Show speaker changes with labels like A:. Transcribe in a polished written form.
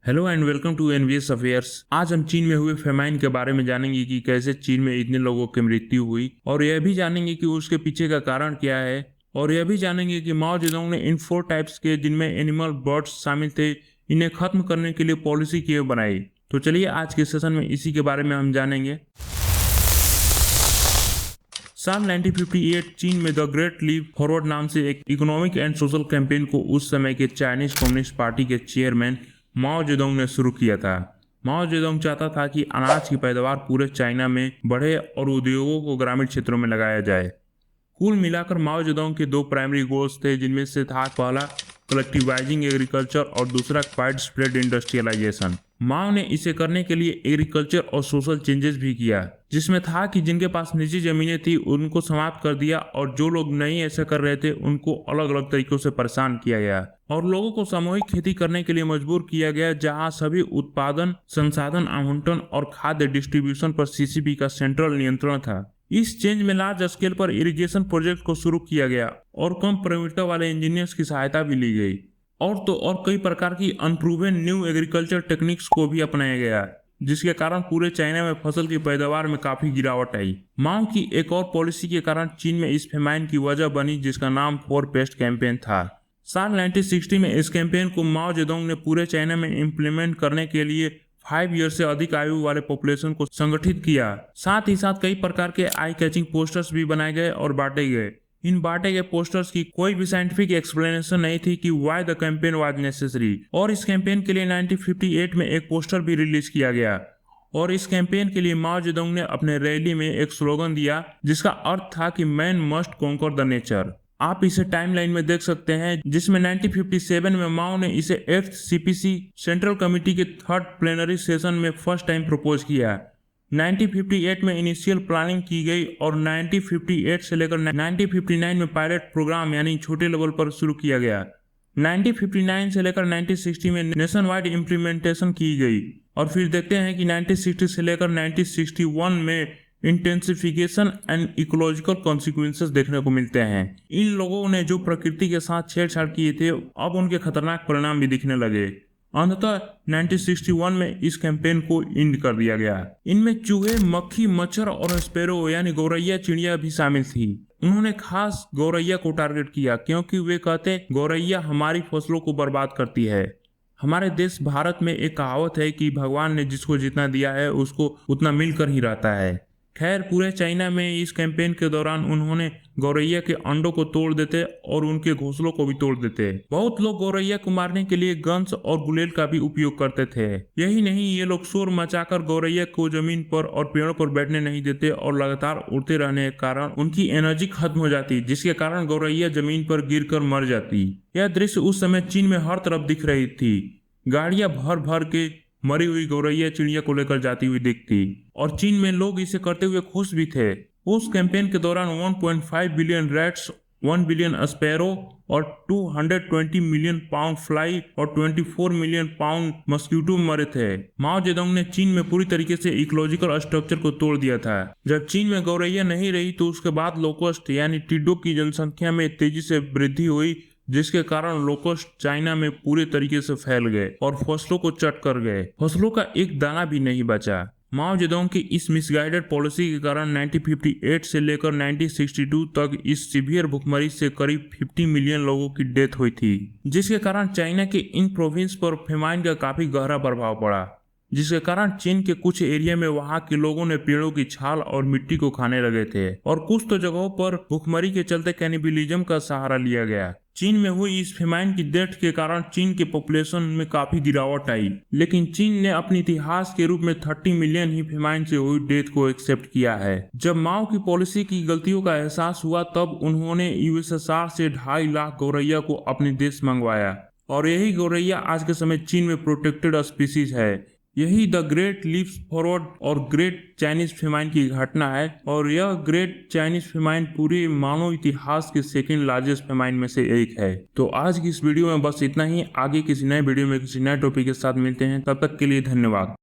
A: Hello and welcome to NVS affairs. आज हम चीन में हुए फेमाइन के बारे में जानेंगे कि कैसे चीन में इतने लोगों की मृत्यु हुई, और यह भी जानेंगे कि उसके पीछे का कारण क्या है, और यह भी जानेंगे कि माओ जेडोंग ने इन 4 टाइप्स के, जिनमें एनिमल बर्ड्स शामिल थे, इन्हें खत्म करने के लिए पॉलिसी क्यों बनाई। तो चलिए आज के सेशन में इसी के बारे में हम जानेंगे। साल 1958 चीन में द ग्रेट लीप फॉरवर्ड नाम से एक इकोनॉमिक एंड सोशल कैंपेन को उस समय के चाइनीज कम्युनिस्ट पार्टी के चेयरमैन माओ जेडोंग ने शुरू किया था। माओ जेडोंग चाहता था कि अनाज की पैदावार पूरे चाइना में बढ़े और उद्योगों को ग्रामीण क्षेत्रों में लगाया जाए। कुल मिलाकर माओ जेडोंग के 2 प्राइमरी गोल्स थे, जिनमें से था पहला कलेक्टिवाइजिंग एग्रीकल्चर और दूसरा वाइड स्प्रेड इंडस्ट्रियलाइजेशन। माओ ने इसे करने के लिए एग्रीकल्चर और सोशल चेंजेस भी किया, जिसमें था कि जिनके पास निजी जमीनें थी उनको समाप्त कर दिया, और जो लोग नहीं ऐसा कर रहे थे उनको अलग अलग तरीकों से परेशान किया गया, और लोगों को सामूहिक खेती करने के लिए मजबूर किया गया, जहां सभी उत्पादन, संसाधन आवंटन और खाद्य डिस्ट्रीब्यूशन पर सीसीपी का सेंट्रल नियंत्रण था। इस चेंज में लार्ज स्केल पर इरिगेशन प्रोजेक्ट को शुरू किया गया और कम प्रवीणता वाले इंजीनियर्स की सहायता भी ली गई, और कई प्रकार की अनप्रूवन न्यू एग्रीकल्चर टेक्निक्स को भी अपनाया गया, जिसके कारण पूरे चाइना में फसल की पैदावार में काफी गिरावट आई। माओ की एक और पॉलिसी के कारण चीन में इस फेमाइन की वजह बनी, जिसका नाम 4 पेस्ट कैंपेन था। साल 1960 में इस कैंपेन को माओ जेडोंग ने पूरे चाइना में इम्प्लीमेंट करने के लिए 5 ईयर से अधिक आयु वाले पॉपुलेशन को संगठित किया। साथ ही साथ कई प्रकार के आई कैचिंग पोस्टर्स भी बनाए गए और बांटे गए। इन बांटे गए पोस्टर्स की कोई भी साइंटिफिक एक्सप्लेनेशन नहीं थी कि why the campaign was necessary, और इस कैंपेन के लिए 1958 में एक पोस्टर भी रिलीज किया गया। और इस कैंपेन के लिए माओ जेडोंग ने अपने रैली में एक स्लोगन दिया, जिसका अर्थ था कि man must conquer the nature. आप इसे टाइमलाइन में देख सकते हैं, जिसमें 1957 में माओ ने इसे 8th सीपीसी सेंट्रल कमिटी के 3rd प्लेनरी सेशन में फर्स्ट टाइम प्रपोज किया। 1958 में इनिशियल प्लानिंग की गई और 1958 से लेकर 1959 में पायलट प्रोग्राम यानी छोटे लेवल पर शुरू किया गया। 1959 से लेकर 1960 में नेशन वाइड इम्प्लीमेंटेशन की गई, और फिर देखते हैं कि 1960 से लेकर 1961 में इंटेंसिफिकेशन एंड इकोलॉजिकल कॉन्सिक्वेंसेस देखने को मिलते हैं। इन लोगों ने जो प्रकृति के साथ छेड़छाड़ किए थे, अब उनके खतरनाक परिणाम भी दिखने लगे। अंततः 1961 में इस कैंपेन को एंड कर दिया गया। इनमें चूहे, मक्खी, मच्छर और स्पैरो यानी गौरैया चिड़िया भी शामिल थी। उन्होंने खास गौरैया को टारगेट किया, क्योंकि वे कहते गौरैया हमारी फसलों को बर्बाद करती है। हमारे देश भारत में एक कहावत है कि भगवान ने जिसको जितना दिया है उसको उतना मिलकर ही रहता है। खैर, पूरे चाइना में इस कैंपेन के दौरान उन्होंने गौरैया के अंडों को तोड़ देते और उनके घोंसलों को भी तोड़ देते। बहुत लोग गौरैया को मारने के लिए गन्स और गुलेल का भी उपयोग करते थे। यही नहीं, ये लोग शोर मचाकर गौरैया को जमीन पर और पेड़ों पर बैठने नहीं देते, और लगातार उड़ते रहने के कारण उनकी एनर्जी खत्म हो जाती, जिसके कारण गौरैया जमीन पर गिरकर मर जाती। यह दृश्य उस समय चीन में हर तरफ दिख रही थी। गाड़ियां भर भर के मरी हुई गौरैया चिड़िया को लेकर जाती हुई दिखती, और चीन में लोग इसे करते हुए खुश भी थे। उस कैंपेन के दौरान 1.5 बिलियन रैट्स, 1 बिलियन स्पैरो और 220 मिलियन पाउंड फ्लाई और 24 मिलियन पाउंड मस्कीटो मरे थे। माओ जेडोंग ने चीन में पूरी तरीके से इकोलॉजिकल स्ट्रक्चर को तोड़ दिया था। जब चीन में गौरैया नहीं रही तो उसके बाद लोकस्ट यानी टिड्डों की जनसंख्या में तेजी से वृद्धि हुई, जिसके कारण लोकस्ट चाइना में पूरे तरीके से फैल गए और फसलों को चट कर गए। फसलों का एक दाना भी नहीं बचा। माओ जेडोंग की इस मिसगाइडेड पॉलिसी के कारण 1958 से लेकर 1962 तक इस सीवियर भुखमरी से करीब 50 मिलियन लोगों की डेथ हुई थी, जिसके कारण चाइना के इन प्रोविंस पर फेमाइन का काफी गहरा प्रभाव पड़ा, जिसके कारण चीन के कुछ एरिया में वहां के लोगों ने पेड़ों की छाल और मिट्टी को खाने लगे थे, और कुछ तो जगहों पर भुखमरी के चलते कैनिबलिज्म का सहारा लिया गया। चीन में हुई इस फेमाइन की डेथ के कारण चीन के पॉपुलेशन में काफी गिरावट आई, लेकिन चीन ने अपने इतिहास के रूप में 30 मिलियन ही फेमाइन से हुई डेथ को एक्सेप्ट किया है। जब माओ की पॉलिसी की गलतियों का एहसास हुआ, तब उन्होंने यूएसएसआर से 2.5 लाख गौरैया को अपने देश मंगवाया, और यही गौरैया आज के समय चीन में प्रोटेक्टेड स्पीसीज है। यही द ग्रेट लीप्स फॉरवर्ड और ग्रेट चाइनीज फेमाइन की घटना है, और यह ग्रेट चाइनीज फेमाइन पूरे मानव इतिहास के सेकंड लार्जेस्ट फेमाइन में से एक है। तो आज की इस वीडियो में बस इतना ही। आगे किसी नए वीडियो में किसी नए टॉपिक के साथ मिलते हैं, तब तक के लिए धन्यवाद।